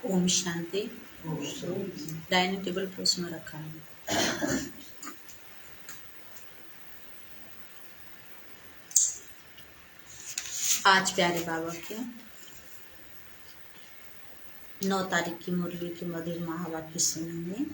Om Shanti. Dining table पर उसमें रखा है। आज प्यारे बाबा के 9 तारीख की मुरली की मधुर महावाक्य सुनेंगे।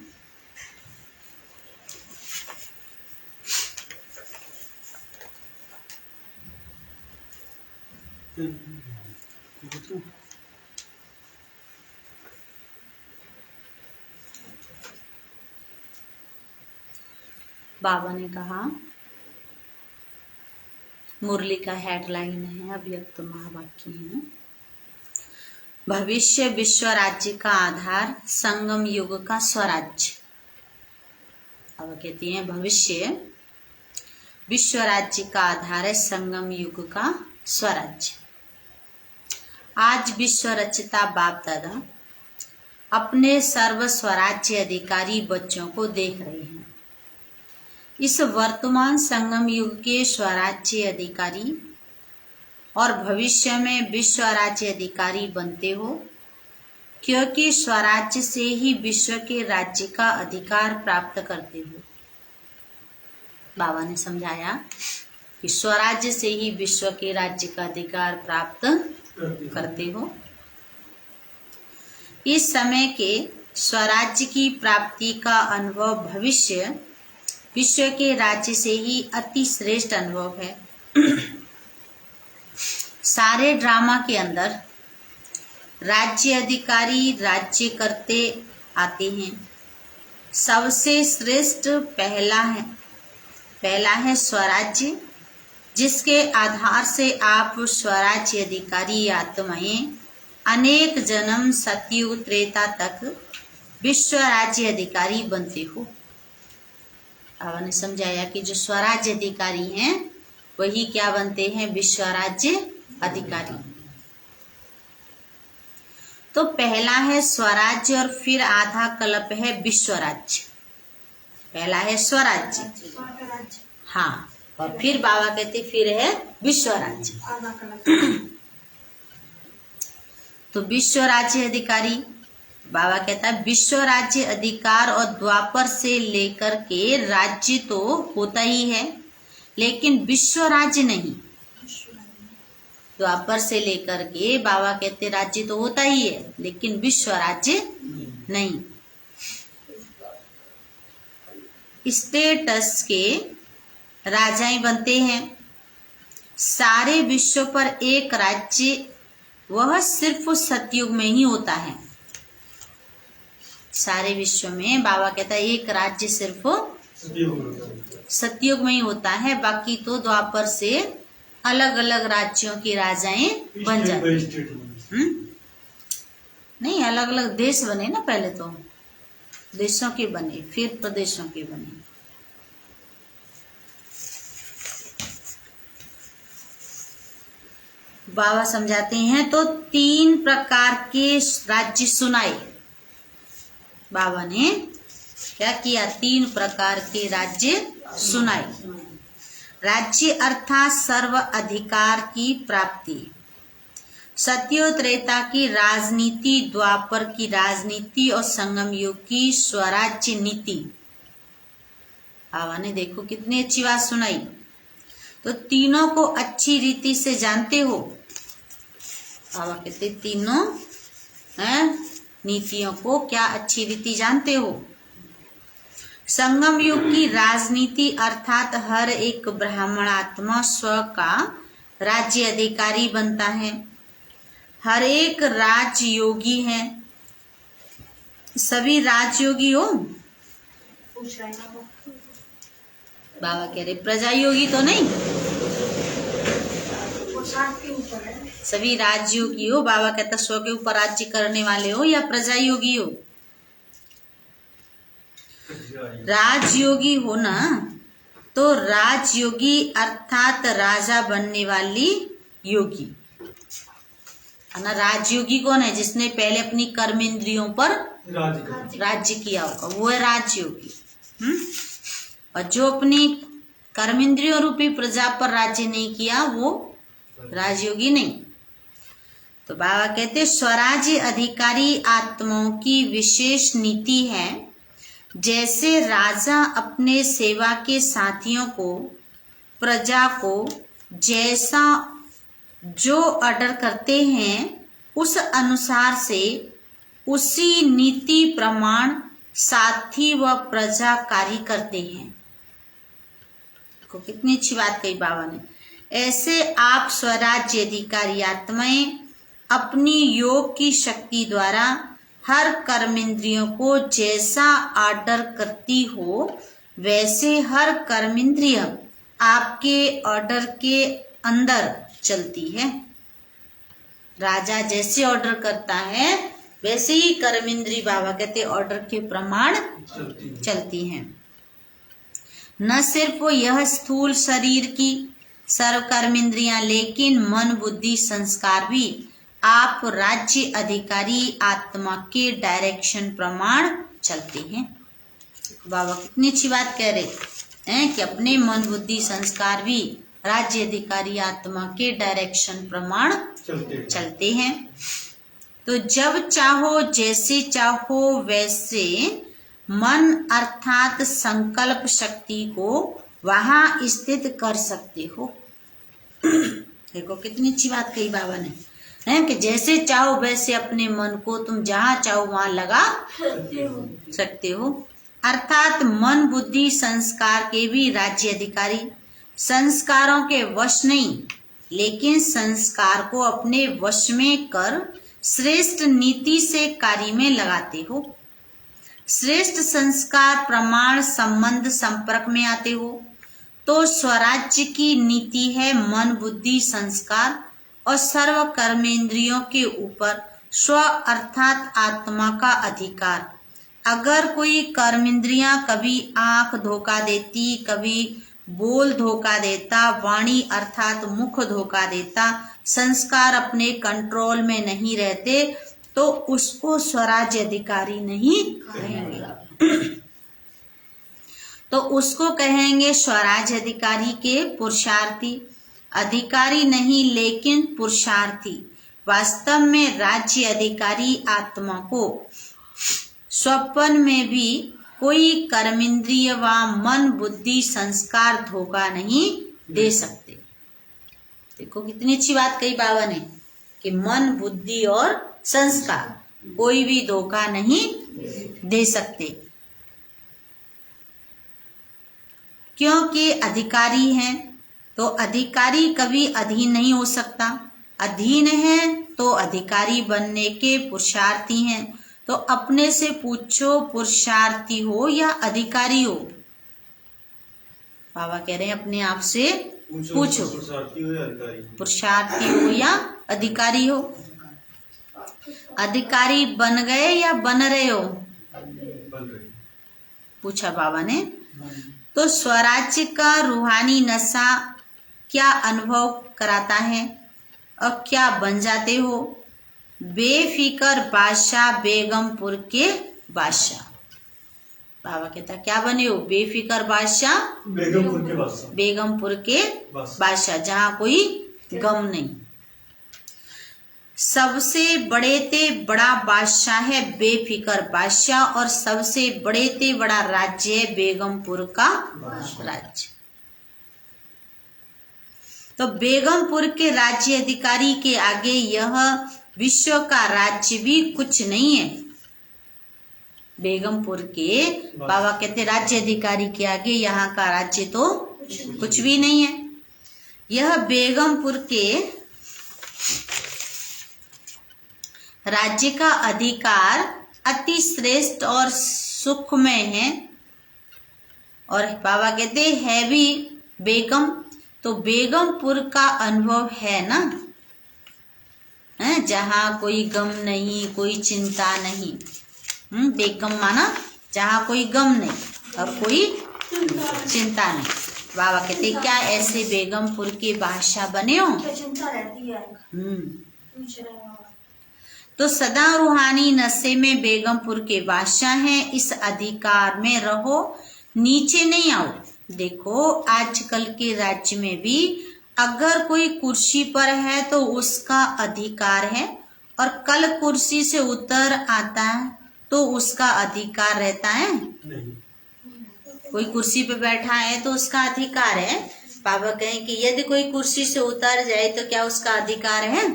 बाबा ने कहा, मुरली का हेडलाइन है, अव्यक्त महावाक्य है। भविष्य विश्व राज्य का आधार संगम युग का स्वराज्य। बाबा कहती हैं भविष्य विश्व राज्य का आधार है संगम युग का स्वराज्य। आज विश्व रचिता बाप दादा अपने सर्व स्वराज्य अधिकारी बच्चों को देख रहे हैं। इस वर्तमान संगम युग के स्वराज्य अधिकारी और भविष्य में विश्व राज्य अधिकारी बनते हो, क्योंकि स्वराज्य से ही विश्व के राज्य का अधिकार प्राप्त करते हो। बाबा ने समझाया कि स्वराज्य से ही विश्व के राज्य का अधिकार प्राप्त करते हो। इस समय के स्वराज्य की प्राप्ति का अनुभव भविष्य विश्व के राज्य से ही अति श्रेष्ठ अनुभव है। सारे ड्रामा के अंदर राज्य अधिकारी राज्य करते आते हैं। सबसे श्रेष्ठ पहला है स्वराज्य, जिसके आधार से आप स्वराज्य अधिकारी आत्माएं अनेक जन्म सतयुग त्रेता तक विश्व राज्य अधिकारी बनते हो। बाबा ने समझाया कि जो स्वराज्य अधिकारी हैं वही क्या बनते हैं, विश्व राज्य अधिकारी। तो पहला है स्वराज्य और फिर आधा कल्प है विश्व राज्य। पहला है स्वराज्य, हाँ, और फिर बाबा कहते फिर है विश्व राज्य। तो विश्व राज्य अधिकारी, बाबा कहता है विश्व राज्य अधिकार और द्वापर से लेकर के राज्य तो होता ही है, लेकिन विश्व राज्य नहीं। द्वापर से लेकर के बाबा कहते राज्य तो होता ही है, लेकिन विश्व राज्य नहीं। स्टेटस के राजाएं बनते हैं। सारे विश्व पर एक राज्य, वह सिर्फ सतयुग में ही होता है। सारे विश्व में बाबा कहता है एक राज्य सिर्फ सतयुग में ही होता है, बाकी तो द्वापर से अलग अलग राज्यों की राजाएं बन जाती। नहीं, अलग अलग देश बने ना, पहले तो देशों के बने, फिर प्रदेशों के बने। बाबा समझाते हैं तो 3 प्रकार के राज्य सुनाए। बाबा ने क्या किया, 3 प्रकार के राज्य सुनाए। राज्य अर्थात सर्व अधिकार की प्राप्ति, सत्यो त्रेता की राजनीति, द्वापर की राजनीति और संगम युग की स्वराज्य नीति। बाबा ने देखो कितनी अच्छी बात सुनाई। तो तीनों को अच्छी रीति से जानते हो। बाबा कहते तीनों नीतियों को क्या अच्छी रीति जानते हो। संगम युग की राजनीति अर्थात हर एक ब्राह्मणात्मा स्व का राज्य अधिकारी बनता है। हर एक राजयोगी है। सभी राजयोगी हो। बाबा कह रहे प्रजा योगी तो नहीं, सभी राजयोगी हो। बाबा कहता स्व के ऊपर राज्य करने वाले हो या प्रजा योगी हो। राजयोगी हो ना, तो राजयोगी अर्थात राजा बनने वाली योगी है ना। राजयोगी कौन है, जिसने पहले अपनी कर्म इंद्रियों पर राज्य किया होगा, वो है राजयोगी। और जो अपनी कर्म इंद्रियों रूपी प्रजा पर राज्य नहीं किया, वो राजयोगी नहीं। तो बाबा कहते स्वराज्य अधिकारी आत्माओं की विशेष नीति है। जैसे राजा अपने सेवा के साथियों को, प्रजा को जैसा जो ऑर्डर करते हैं उस अनुसार से उसी नीति प्रमाण साथी व प्रजा कार्य करते हैं। देखो कितनी अच्छी बात कही बाबा ने। ऐसे आप स्वराज्य अधिकारी आत्माएं अपनी योग की शक्ति द्वारा हर कर्मेंद्रियों को जैसा ऑर्डर करती हो वैसे हर कर्मेंद्रिय आपके ऑर्डर के अंदर चलती है। राजा जैसे ऑर्डर करता है वैसे ही कर्मेंद्री बाबा कहते ऑर्डर के प्रमाण चलती हैं। न सिर्फ यह स्थूल शरीर की सर्व कर्मेंद्रियां लेकिन मन बुद्धि संस्कार भी आप राज्य अधिकारी आत्मा के डायरेक्शन प्रमाण चलते हैं। बाबा कितनी अच्छी बात कह रहे हैं कि अपने मन बुद्धि संस्कार भी राज्य अधिकारी आत्मा के डायरेक्शन प्रमाण चलते हैं। तो जब चाहो जैसे चाहो वैसे मन अर्थात संकल्प शक्ति को वहां स्थित कर सकते हो। देखो कितनी अच्छी बात कही बाबा ने, है कि जैसे चाहो वैसे अपने मन को तुम जहां चाहो वहां लगा सकते हो। अर्थात मन बुद्धि संस्कार के भी राज्य अधिकारी संस्कारों के वश नहीं लेकिन संस्कार को अपने वश में कर श्रेष्ठ नीति से कार्य में लगाते हो। श्रेष्ठ संस्कार प्रमाण संबंध संपर्क में आते हो तो स्वराज्य की नीति है मन बुद्धि संस्कार और सर्व कर्मेंद्रियों के ऊपर स्व अर्थात आत्मा का अधिकार। अगर कोई कर्मेंद्रियां कभी आंख धोखा देती, कभी बोल धोखा देता, वाणी अर्थात मुख धोखा देता, संस्कार अपने कंट्रोल में नहीं रहते तो उसको स्वराज्य अधिकारी नहीं कहेंगे। तो उसको कहेंगे स्वराज्य अधिकारी के पुरुषार्थी। अधिकारी नहीं लेकिन पुरुषार्थी। वास्तव में राज्य अधिकारी आत्मा को स्वप्न में भी कोई कर्मेंद्रिय व मन बुद्धि संस्कार धोखा नहीं दे सकते। देखो कितनी अच्छी बात कही बाबा ने कि मन बुद्धि और संस्कार कोई भी धोखा नहीं दे सकते, क्योंकि अधिकारी हैं तो अधिकारी कभी अधीन नहीं हो सकता। अधीन है तो अधिकारी बनने के पुरुषार्थी हैं। तो अपने से पूछो पुरुषार्थी हो या अधिकारी हो। बाबा कह रहे हैं अपने आप से पूछो पुरुषार्थी हो या अधिकारी हो। अधिकारी बन गए या बन रहे हो, पूछा बाबा ने। तो स्वराज्य का रूहानी नशा क्या अनुभव कराता है और क्या बन जाते हो? बेफिकर बादशाह बेगमपुर के बादशाह। बाबा कहता क्या बने हो? बेफिकर बादशाह बेगमपुर के बादशाह, जहाँ कोई गम नहीं। सबसे बड़े ते बड़ा बादशाह है बेफिकर बादशाह और सबसे बड़े ते बड़ा राज्य है बेगमपुर का राज्य। तो बेगमपुर के राज्य अधिकारी के आगे यह विश्व का राज्य भी कुछ नहीं है। बेगमपुर के बाबा कहते राज्य अधिकारी के आगे यहाँ का राज्य तो कुछ भी नहीं है। यह बेगमपुर के राज्य का अधिकार अति श्रेष्ठ और सुखमय है। और बाबा कहते है भी बेगम, तो बेगमपुर का अनुभव है ना, है जहाँ कोई गम नहीं, कोई चिंता नहीं। बेगम माना जहाँ कोई गम नहीं और कोई चिंता नहीं। बाबा कहते क्या ऐसे बेगमपुर के बादशाह बने हो? चिंता रहती है। तो सदा रूहानी नशे में बेगमपुर के बादशाह हैं। इस अधिकार में रहो, नीचे नहीं आओ। देखो आजकल के राज्य में भी अगर कोई कुर्सी पर है तो उसका अधिकार है और कल कुर्सी से उतर आता है तो उसका अधिकार रहता है? नहीं। कोई कुर्सी पे बैठा है तो उसका अधिकार है। बाबा कहें कि यदि कोई कुर्सी से उतर जाए तो क्या उसका अधिकार है?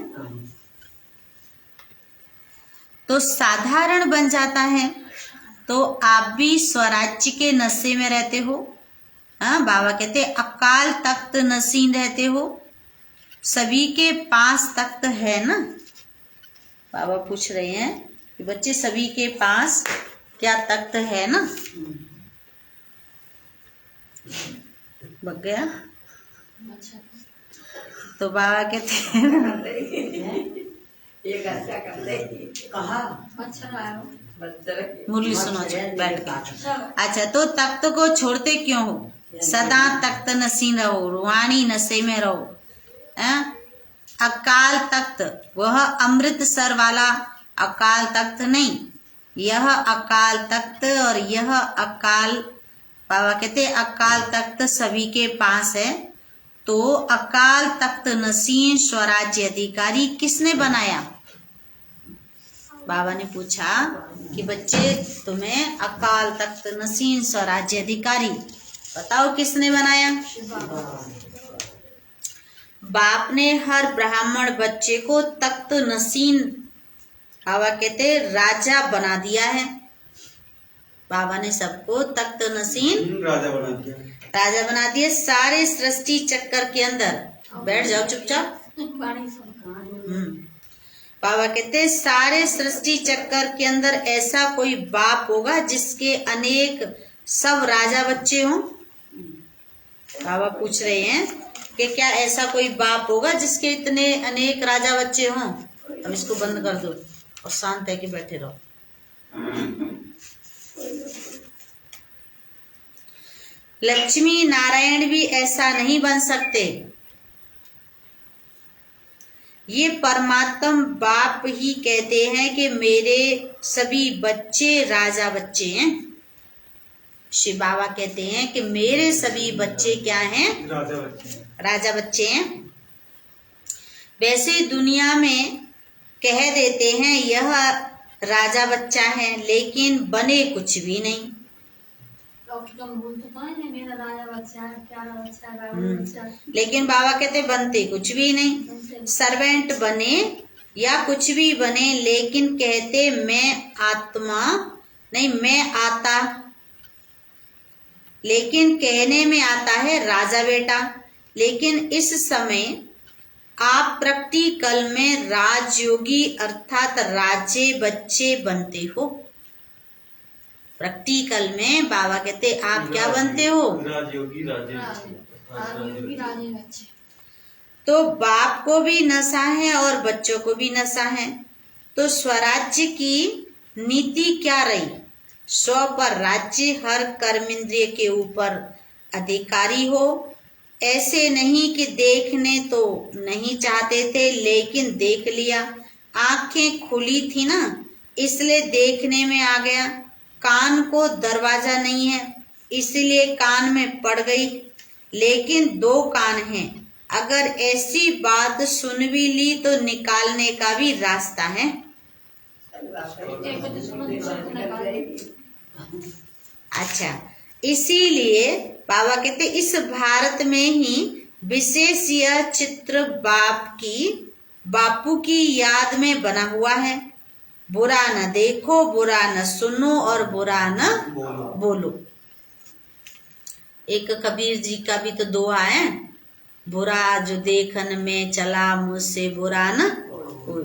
तो साधारण बन जाता है। तो आप भी स्वराज्य के नशे में रहते हो। हाँ, बाबा कहते अकाल तख्त नशीन रहते हो। सभी के पास तख्त है ना? बाबा पूछ रहे हैं कि बच्चे सभी के पास क्या तख्त है ना? बग गया। तो बाबा कहते हैं मुरली सुनो बैठ के। अच्छा, तो तख्त को छोड़ते क्यों हो? सदा तख्त नशीन रहो, रूहानी नशे में रहो। अकाल तख्त वह अमृतसर वाला अकाल तख्त नहीं, यह अकाल तख्त और यह अकाल, बाबा कहते अकाल तख्त सभी के पास है। तो अकाल तख्त नसीन स्वराज्य अधिकारी किसने बनाया? बाबा ने पूछा कि बच्चे तुम्हें अकाल तख्त नसीन स्वराज्य अधिकारी बताओ किसने बनाया? बाप ने हर ब्राह्मण बच्चे को तख्त नसीन, बाबा कहते राजा बना दिया है। बाबा ने सबको तख्त नसीन राजा बना दिया। सारे सृष्टि चक्कर के अंदर बैठ जाओ चुपचाप। बाबा कहते सारे सृष्टि चक्कर के अंदर ऐसा कोई बाप होगा जिसके अनेक सब राजा बच्चे हों? बाबा पूछ रहे हैं कि क्या ऐसा कोई बाप होगा जिसके इतने अनेक राजा बच्चे हों? अब इसको बंद कर दो और शांत है कि बैठे रहो। लक्ष्मी नारायण भी ऐसा नहीं बन सकते। ये परमात्मा बाप ही कहते हैं कि मेरे सभी बच्चे राजा बच्चे हैं। शिव बाबा कहते हैं कि मेरे सभी बच्चे क्या हैं? राजा बच्चे हैं। वैसे दुनिया में कह देते हैं यह राजा बच्चा है, लेकिन बने कुछ भी नहीं। लेकिन बाबा कहते बनते कुछ भी नहीं। सर्वेंट बने या कुछ भी बने, लेकिन कहते मैं आत्मा नहीं, मैं आता, लेकिन कहने में आता है राजा बेटा। लेकिन इस समय आप प्रैक्टिकल में राजयोगी अर्थात राजे बच्चे बनते हो। प्रैक्टिकल में बाबा कहते आप क्या बनते हो? राजयोगी राजे बच्चे। तो बाप को भी नशा है और बच्चों को भी नशा है। तो स्वराज्य की नीति क्या रही? स्व पर राज्य, हर कर्मेंद्रिय के ऊपर अधिकारी हो। ऐसे नहीं कि देखने तो नहीं चाहते थे लेकिन देख लिया। आंखें खुली थी ना इसलिए देखने में आ गया। कान को दरवाजा नहीं है इसलिए कान में पड़ गई, लेकिन दो कान हैं। अगर ऐसी बात सुन भी ली तो निकालने का भी रास्ता है। अच्छा, इसीलिए बाबा कहते इस भारत में ही विशेष यह चित्र बापू की याद में बना हुआ है। बुरा न देखो, बुरा न सुनो और बुरा न बोलो। एक कबीर जी का भी तो दोहा है, बुरा जो देखन में चला मुझसे बुरा न कोई।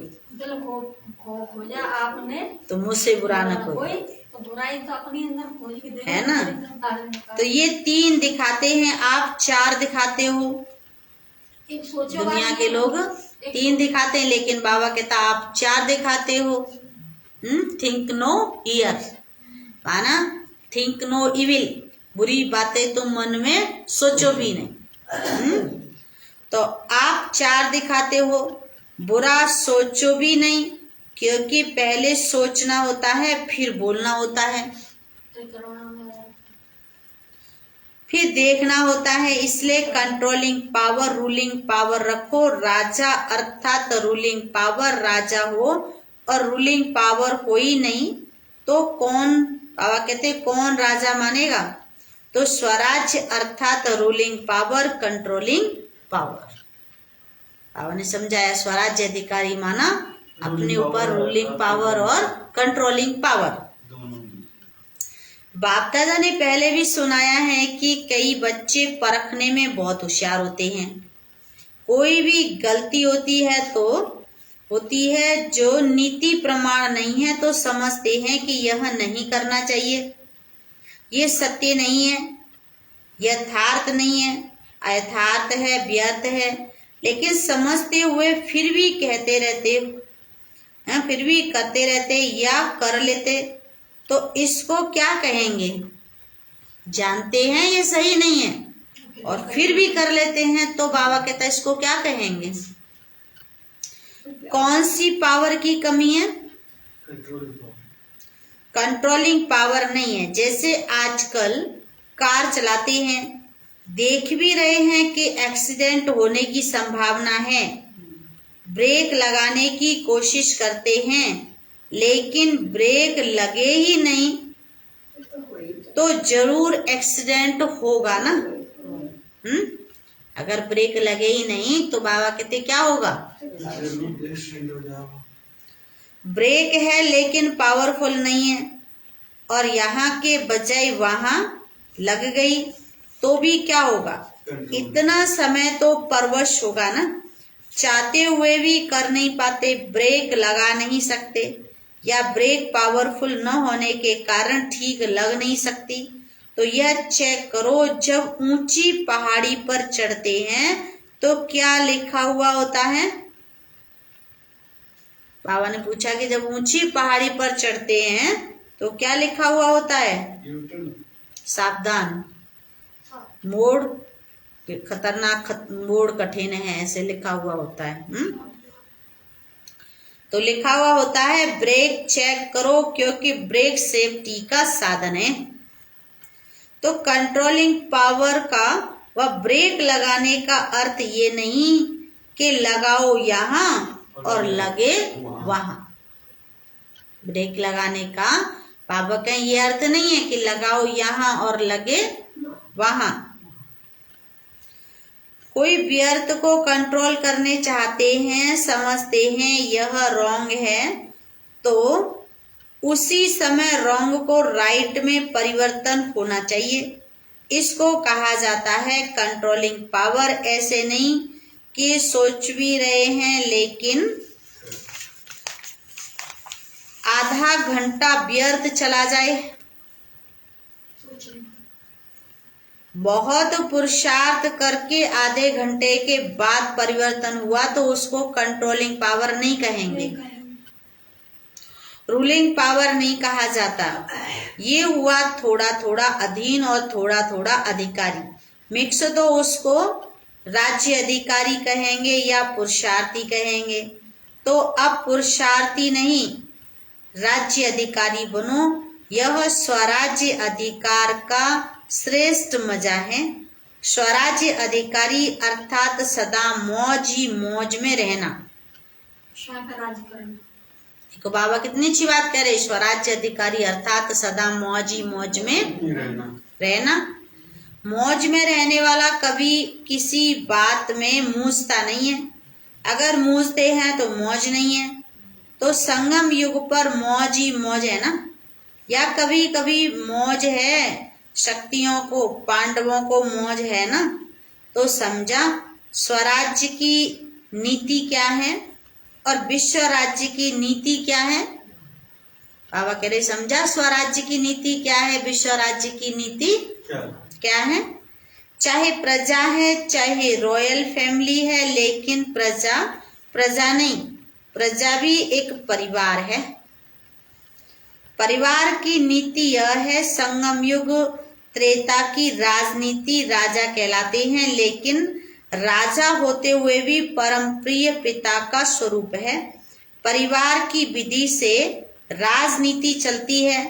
खोजा आपने तो मुझसे बुरा न कोई, तो बुराई तो अपने अंदर खोज के है ना। तो ये तीन दिखाते हैं, आप चार दिखाते हो। दुनिया के लोग तीन दिखाते हैं लेकिन बाबा कहता आप चार दिखाते हो। थिंक नो ईयर, माना थिंक नो इविल, बुरी बातें तुम मन में सोचो भी नहीं। तो आप चार दिखाते हो, बुरा सोचो भी नहीं क्योंकि पहले सोचना होता है फिर बोलना होता है फिर देखना होता है। इसलिए कंट्रोलिंग पावर, रूलिंग पावर रखो। राजा अर्थात रूलिंग पावर राजा हो और रूलिंग पावर हो ही नहीं तो कौन, बाबा कहते कौन राजा मानेगा? तो स्वराज्य अर्थात रूलिंग पावर, कंट्रोलिंग पावर। बाबा ने समझाया स्वराज्य अधिकारी माना अपने ऊपर रूलिंग पावर और कंट्रोलिंग पावर। बाप दादा ने पहले भी सुनाया है कि कई बच्चे परखने में बहुत होशियार होते हैं। कोई भी गलती होती है तो होती है जो नीति प्रमाण नहीं है तो समझते हैं कि यह नहीं करना चाहिए, ये सत्य नहीं है, यथार्थ नहीं है, अयथार्थ है, व्यर्थ है, लेकिन समझते हुए फिर भी कहते रहते हैं, फिर भी करते रहते या कर लेते, तो इसको क्या कहेंगे? जानते हैं ये सही नहीं है और फिर भी कर लेते हैं, तो बाबा कहता है इसको क्या कहेंगे? कौन सी पावर की कमी है? कंट्रोलिंग पावर नहीं है। जैसे आजकल कार चलाते हैं, देख भी रहे हैं कि एक्सीडेंट होने की संभावना है, ब्रेक लगाने की कोशिश करते हैं, लेकिन ब्रेक लगे ही नहीं तो जरूर एक्सीडेंट होगा ना। अगर ब्रेक लगे ही नहीं तो बाबा कहते क्या होगा? ब्रेक है लेकिन पावरफुल नहीं है और यहाँ के बजाय वहां लग गई तो भी क्या होगा? इतना समय तो परवश होगा ना, चाहते हुए भी कर नहीं पाते, ब्रेक लगा नहीं सकते या ब्रेक पावरफुल न होने के कारण ठीक लग नहीं सकती। तो यह चेक करो, जब ऊंची पहाड़ी पर चढ़ते हैं तो क्या लिखा हुआ होता है? बाबा ने पूछा कि जब ऊंची पहाड़ी पर चढ़ते हैं तो क्या लिखा हुआ होता है? सावधान, मोड़ खतरनाक, मोड़ कठिन है, ऐसे लिखा हुआ होता है। तो लिखा हुआ होता है ब्रेक चेक करो, क्योंकि ब्रेक सेफ्टी का साधन है। तो कंट्रोलिंग पावर का व ब्रेक लगाने का अर्थ ये नहीं कि लगाओ यहाँ और लगे वहां। ब्रेक लगाने का बाबा का ये अर्थ नहीं है कि लगाओ यहाँ और लगे वहां। कोई व्यर्थ को कंट्रोल करने चाहते हैं, समझते हैं यह रॉन्ग है, तो उसी समय रॉन्ग को राइट में परिवर्तन होना चाहिए। इसको कहा जाता है कंट्रोलिंग पावर। ऐसे नहीं कि सोच भी रहे हैं लेकिन आधा घंटा व्यर्थ चला जाए, बहुत पुरुषार्थ करके आधे घंटे के बाद परिवर्तन हुआ तो उसको कंट्रोलिंग पावर नहीं कहेंगे, रूलिंग पावर नहीं कहा जाता। ये हुआ थोड़ा थोड़ा अधीन और थोड़ा थोड़ा अधिकारी मिक्स, तो उसको राज्य अधिकारी कहेंगे या पुरुषार्थी कहेंगे। तो अब पुरुषार्थी नहीं, राज्य अधिकारी बनो। यह स्वराज्य अधिकार का श्रेष्ठ मजा है। स्वराज्य अधिकारी अर्थात सदा मौज ही मौज में रहना। देखो बाबा कितनी अच्छी बात कह रहे, स्वराज्य अधिकारी अर्थात सदा मौज ही मौज में रहना। मौज में रहने वाला कभी किसी बात में मूंझता नहीं है, अगर मूंझते हैं तो मौज नहीं है। तो संगम युग पर मौज ही मौज है ना, या कभी कभी मौज है, शक्तियों को, पांडवों को मौज है ना। तो समझा स्वराज्य की नीति क्या है और विश्व राज्य की नीति क्या है? बाबा कह रहे समझा स्वराज्य की नीति क्या है, विश्व राज्य की नीति क्या है? चाहे प्रजा है, चाहे रॉयल फैमिली है, लेकिन प्रजा प्रजा नहीं, प्रजा भी एक परिवार है। परिवार की नीति यह है, संगम युग त्रेता की राजनीति राजा कहलाते हैं, लेकिन राजा होते हुए भी परम प्रिय पिता का स्वरूप है। परिवार की विधि से राजनीति चलती है,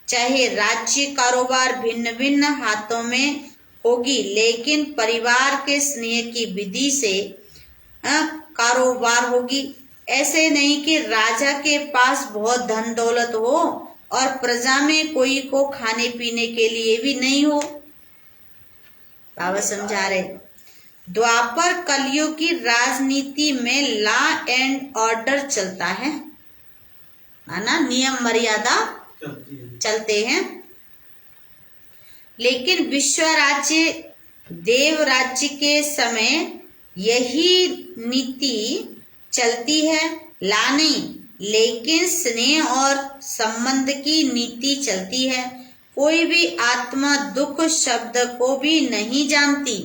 चाहे राज्य कारोबार भिन्न भिन्न हाथों में होगी, लेकिन परिवार के स्नेह की विधि से कारोबार होगी। ऐसे नहीं कि राजा के पास बहुत धन दौलत हो और प्रजा में कोई को खाने पीने के लिए भी नहीं हो। बाबा समझा रहे, द्वापर कलयुग की राजनीति में लॉ एंड ऑर्डर चलता है ना, नियम मर्यादा चलते हैं। लेकिन विश्व राज्य देव राज्य के समय यही नीति चलती है, ला नहीं, लेकिन स्नेह और संबंध की नीति चलती है। कोई भी आत्मा दुख शब्द को भी नहीं जानती।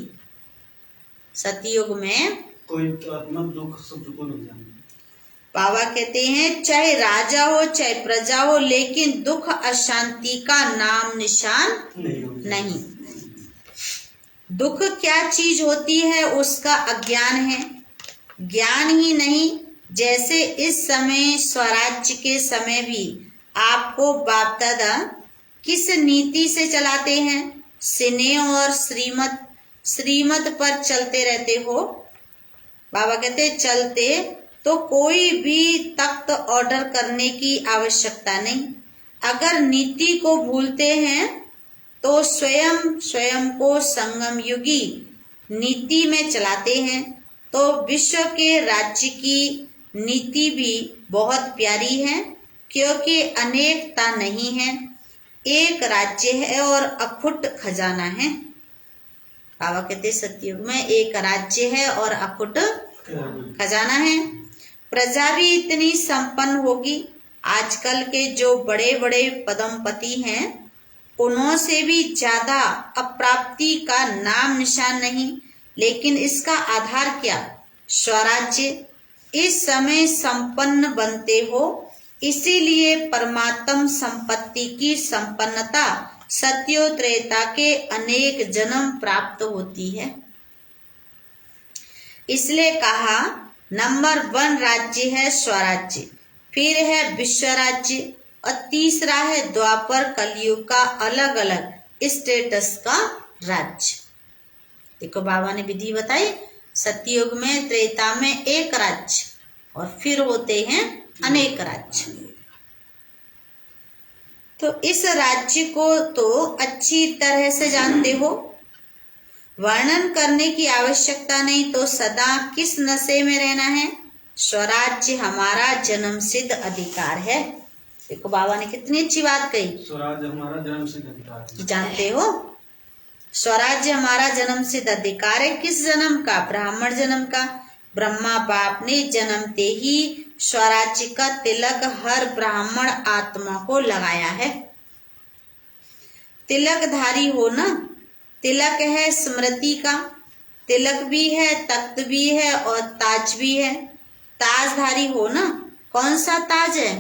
सतयुग में कोई आत्मा दुख शब्द को नहीं जानती। बाबा कहते हैं चाहे राजा हो चाहे प्रजा हो, लेकिन दुख अशांति का नाम निशान नहीं। दुख क्या चीज होती है उसका अज्ञान है, ज्ञान ही नहीं। जैसे इस समय स्वराज्य के समय भी आपको बाप दादा किस नीति से चलाते हैं, स्नेह और श्रीमत पर चलते रहते हो। बाबा कहते चलते तो कोई भी तख्त ऑर्डर करने की आवश्यकता नहीं। अगर नीति को भूलते हैं तो स्वयं को संगम युगी नीति में चलाते हैं। तो विश्व के राज्य की नीति भी बहुत प्यारी है, क्योंकि अनेकता नहीं है, एक राज्य है और अखुट खजाना है। बाबा कहते सतयुग में एक राज्य है और अखुट खजाना है। प्रजा भी इतनी संपन्न होगी। आजकल के जो बड़े बड़े पदमपति हैं उन्हों से भी ज्यादा अप्राप्ति का नाम निशान नहीं। लेकिन इसका आधार क्या? स्वराज्य। इस समय संपन्न बनते हो, इसीलिए परमात्म संपत्ति की संपन्नता सत्योत्रेता के अनेक जन्म प्राप्त होती है। इसलिए कहा नंबर 1 राज्य है स्वराज्य, फिर है विश्व राज्य और तीसरा है द्वापर कलयुग का अलग अलग स्टेटस का राज्य। देखो बाबा ने विधि बताई, सतयुग में त्रेता में एक राज्य और फिर होते हैं अनेक राज्य। तो इस राज्य को तो अच्छी तरह से जानते हो, वर्णन करने की आवश्यकता नहीं। तो सदा किस नशे में रहना है? स्वराज्य हमारा जन्मसिद्ध अधिकार है। देखो बाबा ने कितनी अच्छी बात कही, स्वराज्य हमारा जन्मसिद्ध अधिकार है। जानते हो स्वराज्य हमारा जन्मसिद्ध अधिकार है। किस जन्म का? ब्राह्मण जन्म का। ब्रह्मा बाप ने जन्मते ही स्वराज्य का तिलक हर ब्राह्मण आत्मा को लगाया है। तिलकधारी हो ना, तिलक है स्मृति का, तिलक भी है, तख्त भी है और ताज भी है। ताजधारी हो ना। कौन सा ताज है?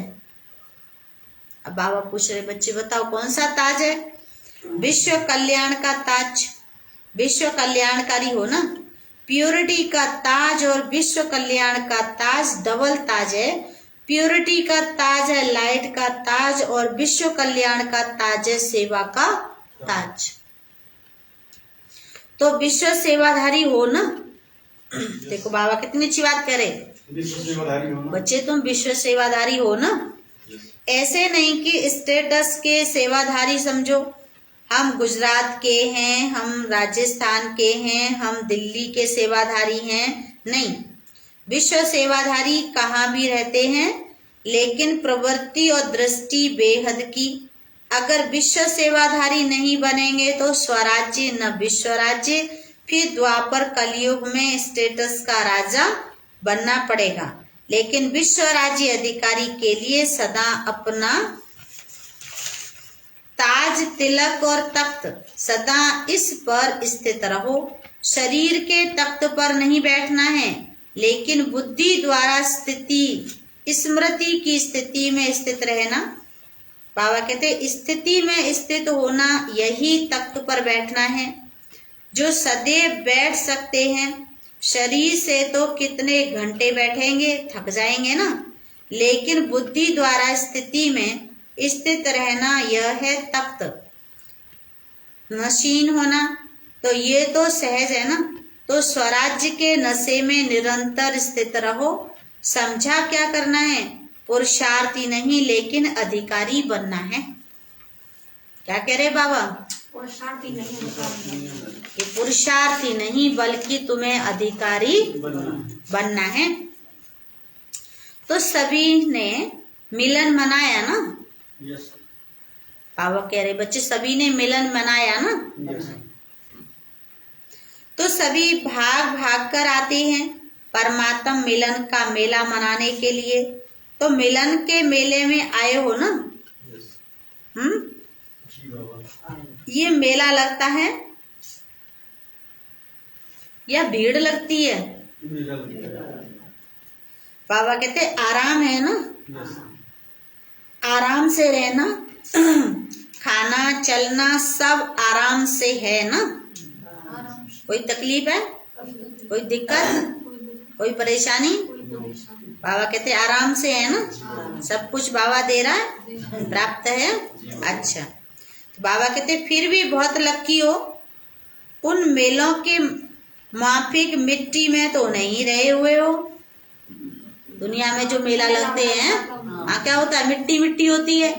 अब बाबा पूछ रहे बच्चे बताओ कौन सा ताज है? विश्व कल्याण का ताज, विश्व कल्याणकारी हो ना। प्योरिटी का ताज और विश्व कल्याण का ताज डबल ताज है। प्योरिटी का ताज है लाइट का ताज और विश्व कल्याण का ताज है सेवा का ताज। तो विश्व सेवाधारी हो ना। देखो बाबा कितनी अच्छी बात करे, विश्व सेवाधारी हो ना। बच्चे तुम विश्व सेवाधारी हो ना। ऐसे नहीं कि स्टेटस के सेवाधारी समझो, हम गुजरात के हैं, हम राजस्थान के हैं, हम दिल्ली के सेवाधारी हैं, नहीं। विश्व सेवाधारी कहाँ भी रहते हैं, लेकिन प्रवृत्ति और दृष्टि बेहद की। अगर विश्व सेवाधारी नहीं बनेंगे तो स्वराज्य न विश्व राज्य, फिर द्वापर कलयुग में स्टेटस का राजा बनना पड़ेगा। लेकिन विश्व राज्य अधिकारी के लिए सदा अपना ताज तिलक और तख्त सदा इस पर स्थित रहो। शरीर के तख्त पर नहीं बैठना है, लेकिन बुद्धि द्वारा स्मृति की स्थिति में स्थित रहना। बाबा कहते स्थिति में स्थित होना यही तख्त पर बैठना है। जो सदैव बैठ सकते हैं, शरीर से तो कितने घंटे बैठेंगे, थक जाएंगे ना। लेकिन बुद्धि द्वारा स्थिति में स्थित रहना यह है तख्त। नशीन होना तो ये तो सहज है ना। तो स्वराज्य के नशे में निरंतर स्थित रहो। समझा क्या करना है? पुरुषार्थी नहीं लेकिन अधिकारी बनना है। क्या कह रहे बाबा? पुरुषार्थी नहीं कि पुरुषार्थी नहीं बल्कि तुम्हें अधिकारी बनना है। तो सभी ने मिलन मनाया ना? यस बाबा कह रहे बच्चे सभी ने मिलन मनाया ना? यस तो सभी भाग भाग कर आते हैं परमात्मा मिलन का मेला मनाने के लिए। तो मिलन के मेले में आए हो ना? यस जी बाबा। ये मेला लगता है या भीड़ लगती है? मेरा लगता है। बाबा कहते आराम है ना? यस आराम से रहना, खाना चलना सब आराम से है ना? कोई तकलीफ है? कोई दिक्कत? कोई परेशानी? बाबा कहते आराम से है ना? सब कुछ बाबा दे रहा है, प्राप्त है। अच्छा, तो बाबा कहते फिर भी बहुत लकी हो, उन मेलों के माफिक मिट्टी में तो नहीं रहे हुए हो। दुनिया में जो मेला लगते हैं वहाँ क्या होता है? मिट्टी मिट्टी होती है,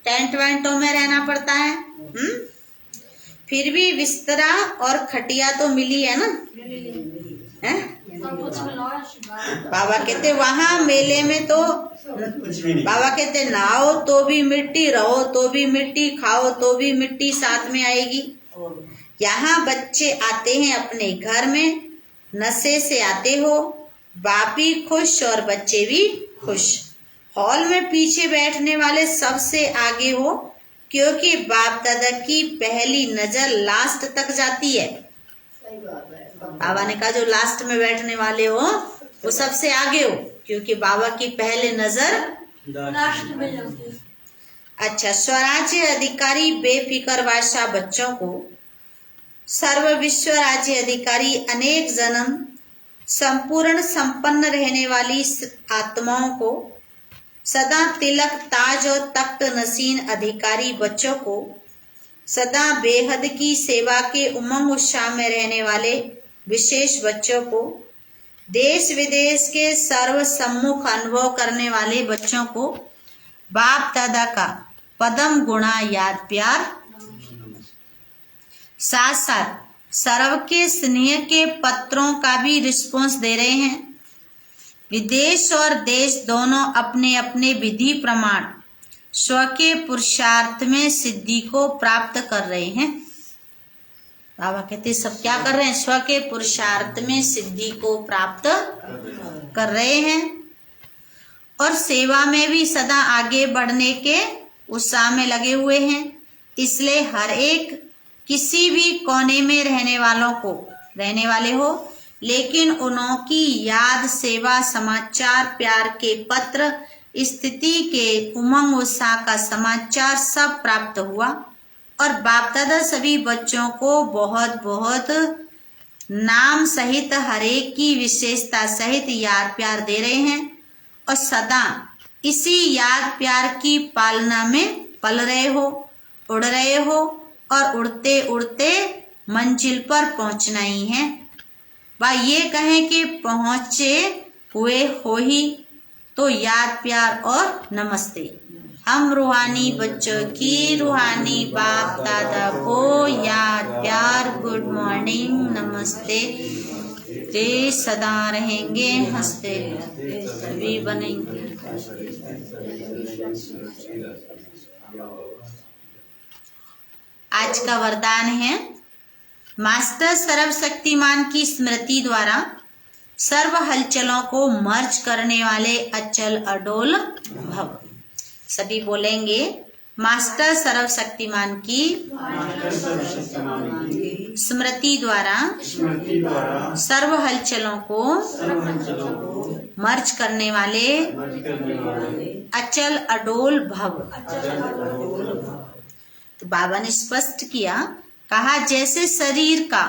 टेंट वेंटों में रहना पड़ता है। फिर भी बिस्तरा और खटिया तो मिली है ना? है? बाबा कहते वहां मेले में तो बाबा कहते नहाओ तो भी मिट्टी, रहो तो भी मिट्टी, खाओ तो भी मिट्टी साथ में आएगी। यहाँ बच्चे आते हैं अपने घर में, नशे से आते हो, बाप भी खुश और बच्चे भी खुश। हॉल में पीछे बैठने वाले सबसे आगे हो, क्योंकि बाप दादा की पहली नजर लास्ट तक जाती है। बाबा ने कहा जो लास्ट में बैठने वाले हो वो सबसे आगे हो, क्योंकि बाबा की पहले नजर लास्ट में जाती है। अच्छा, स्वराज्य अधिकारी बेफिक्र बादशाह बच्चों को सर्व विश्व राज्य अधिकारी अनेक जन्म संपूर्ण संपन्न रहने वाली आत्माओं को सदा तिलक ताज और तख्त नसीन अधिकारी बच्चों को सदा बेहद की सेवा के उमंग उत्साह में रहने वाले विशेष बच्चों को देश विदेश के सर्व सम्मुख अनुभव करने वाले बच्चों को बाप दादा का पदम गुणा याद प्यार, साथ साथ सर्व के स्नेह के पत्रों का भी रिस्पॉन्स दे रहे हैं। विदेश और देश दोनों अपने अपने विधि प्रमाण स्व के पुरुषार्थ में सिद्धि को प्राप्त कर रहे हैं। बाबा कहते सब क्या कर रहे हैं? स्व के पुरुषार्थ में सिद्धि को प्राप्त कर रहे हैं और सेवा में भी सदा आगे बढ़ने के उत्साह में लगे हुए हैं। इसलिए हर एक किसी भी कोने में रहने वाले हो, लेकिन उनकी याद, सेवा, समाचार, प्यार के पत्र, स्थिति के उमंग उत्साह का समाचार सब प्राप्त हुआ और बाप दादा सभी बच्चों को बहुत बहुत नाम सहित हरेक की विशेषता सहित याद प्यार दे रहे हैं और सदा इसी याद प्यार की पालना में पल रहे हो, उड़ रहे हो और उड़ते उड़ते मंजिल पर पहुंचना ही है। वह ये कहें कि पहुंचे हुए हो ही तो याद प्यार और नमस्ते। हम रूहानी बच्चों की रूहानी बाप दादा को याद प्यार, गुड मॉर्निंग, नमस्ते ते सदा रहेंगे, हंसते सभी बनेंगे। आज का वरदान है मास्टर सर्वशक्तिमान की स्मृति द्वारा सर्व हलचलों को मर्ज करने वाले अचल अडोल भव। सभी बोलेंगे मास्टर सर्वशक्तिमान की स्मृति द्वारा सर्व हलचलों को मर्ज करने वाले अचल अडोल भव। तो बाबा ने स्पष्ट किया, कहा जैसे शरीर का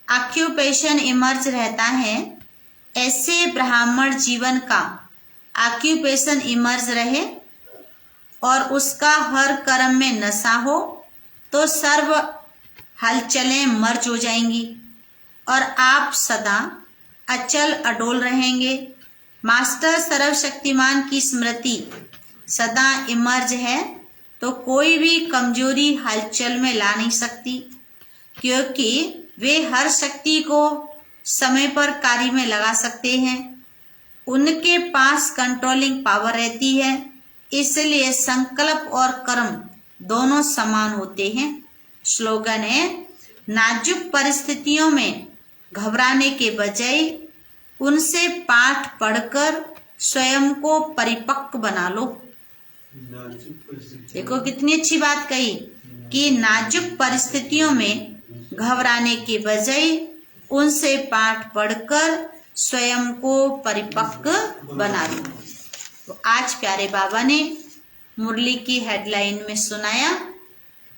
ऑक्यूपेशन इमर्ज रहता है, ऐसे ब्राह्मण जीवन का ऑक्यूपेशन इमर्ज रहे और उसका हर कर्म में नशा हो तो सर्व हलचलें मर्ज हो जाएंगी और आप सदा अचल अडोल रहेंगे। मास्टर सर्वशक्तिमान की स्मृति सदा इमर्ज है, तो कोई भी कमजोरी हलचल में ला नहीं सकती, क्योंकि वे हर शक्ति को समय पर कार्य में लगा सकते हैं। उनके पास कंट्रोलिंग पावर रहती है, इसलिए संकल्प और कर्म दोनों समान होते हैं। स्लोगन है, नाजुक परिस्थितियों में घबराने के बजाय उनसे पाठ पढ़कर स्वयं को परिपक्व बना लो। देखो कितनी अच्छी बात कही कि नाजुक परिस्थितियों में घबराने के बजाय उनसे पाठ पढ़कर स्वयं को परिपक्व बना लो। तो आज प्यारे बाबा ने मुरली की हेडलाइन में सुनाया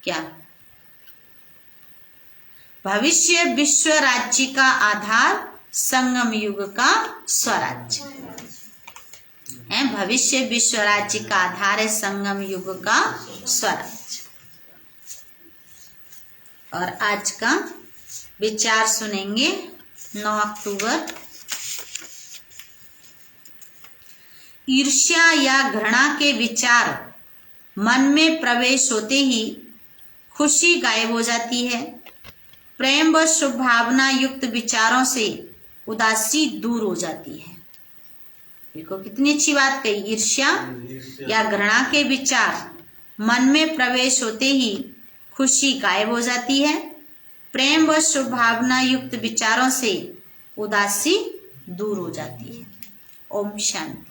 क्या? भविष्य विश्व राज्य का आधार संगम युग का स्वराज्य है। भविष्य विश्व राज्य का आधार है संगम युग का स्वराज्य। और आज का विचार सुनेंगे 9 अक्टूबर। ईर्ष्या या घृणा के विचार मन में प्रवेश होते ही खुशी गायब हो जाती है। प्रेम व शुभ भावना युक्त विचारों से उदासी दूर हो जाती है। देखो कितनी अच्छी बात कही। ईर्ष्या या घृणा के विचार मन में प्रवेश होते ही खुशी गायब हो जाती है। प्रेम व शुभ भावना युक्त विचारों से उदासी दूर हो जाती है। ओम शांति।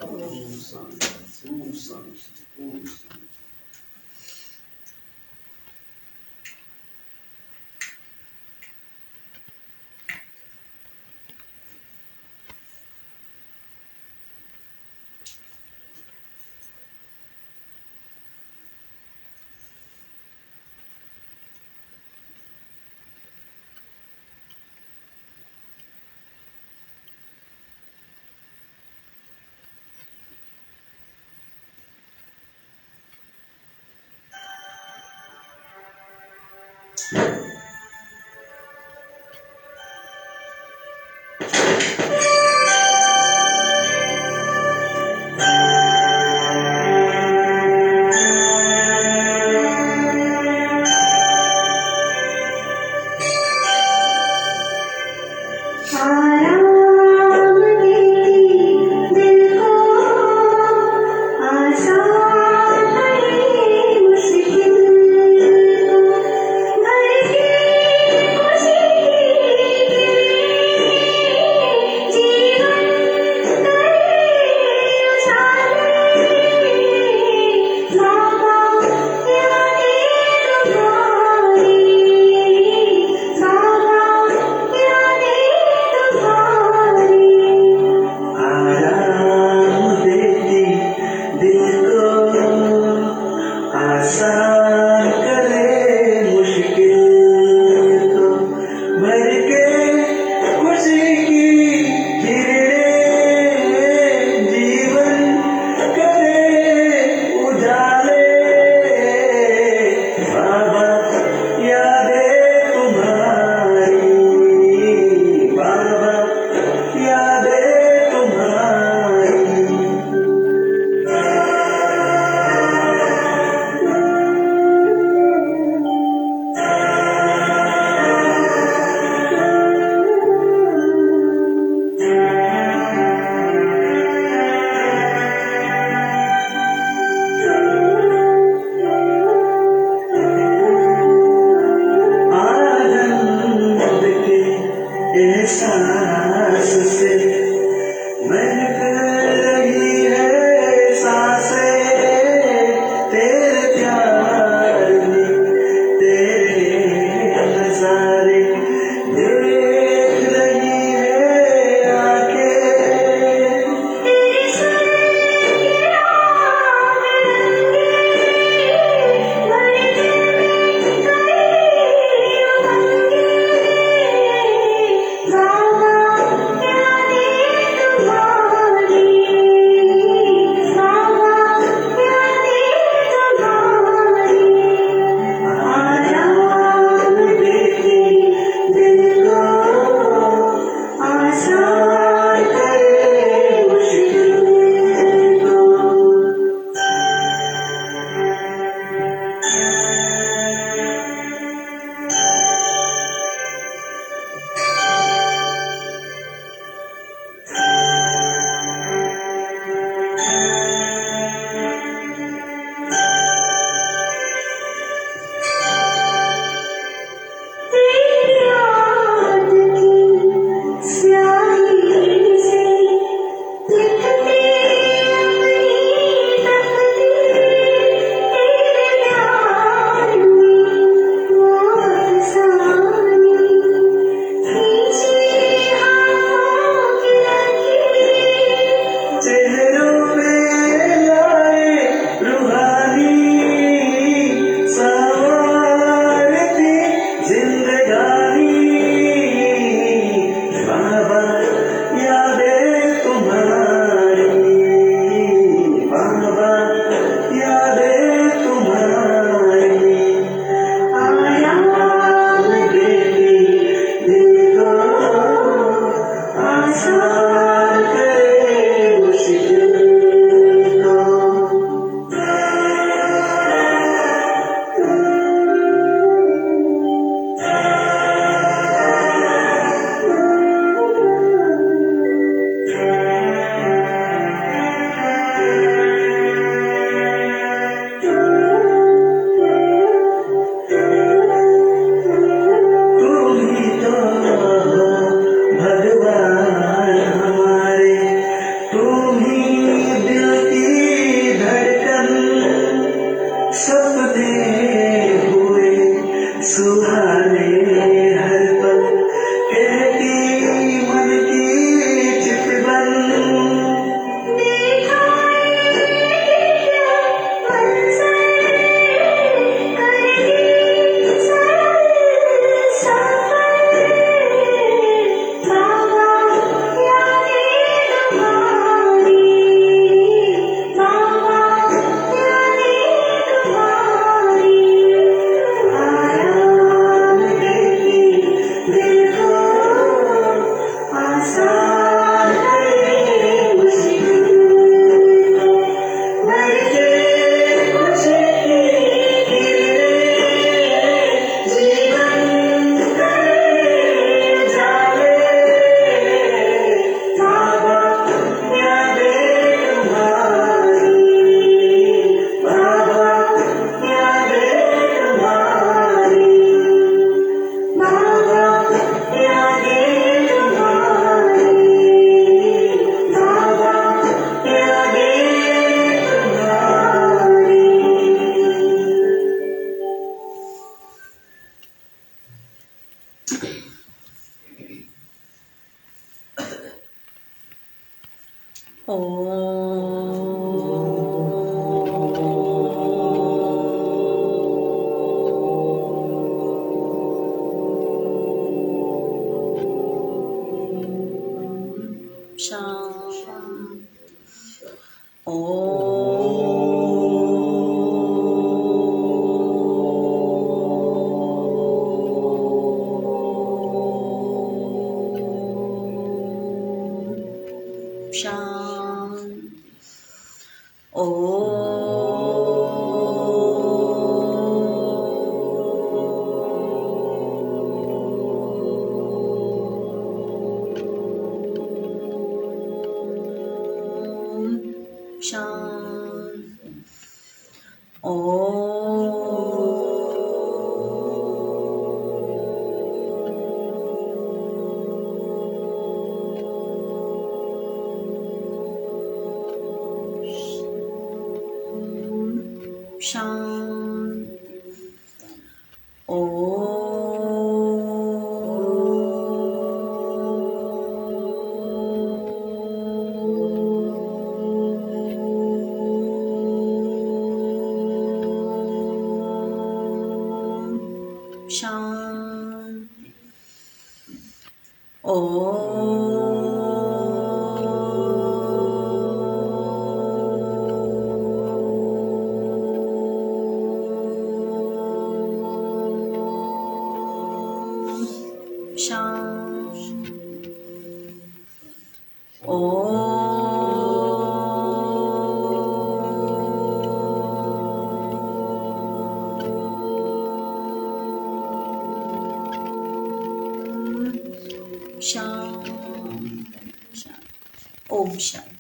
ओम शांति।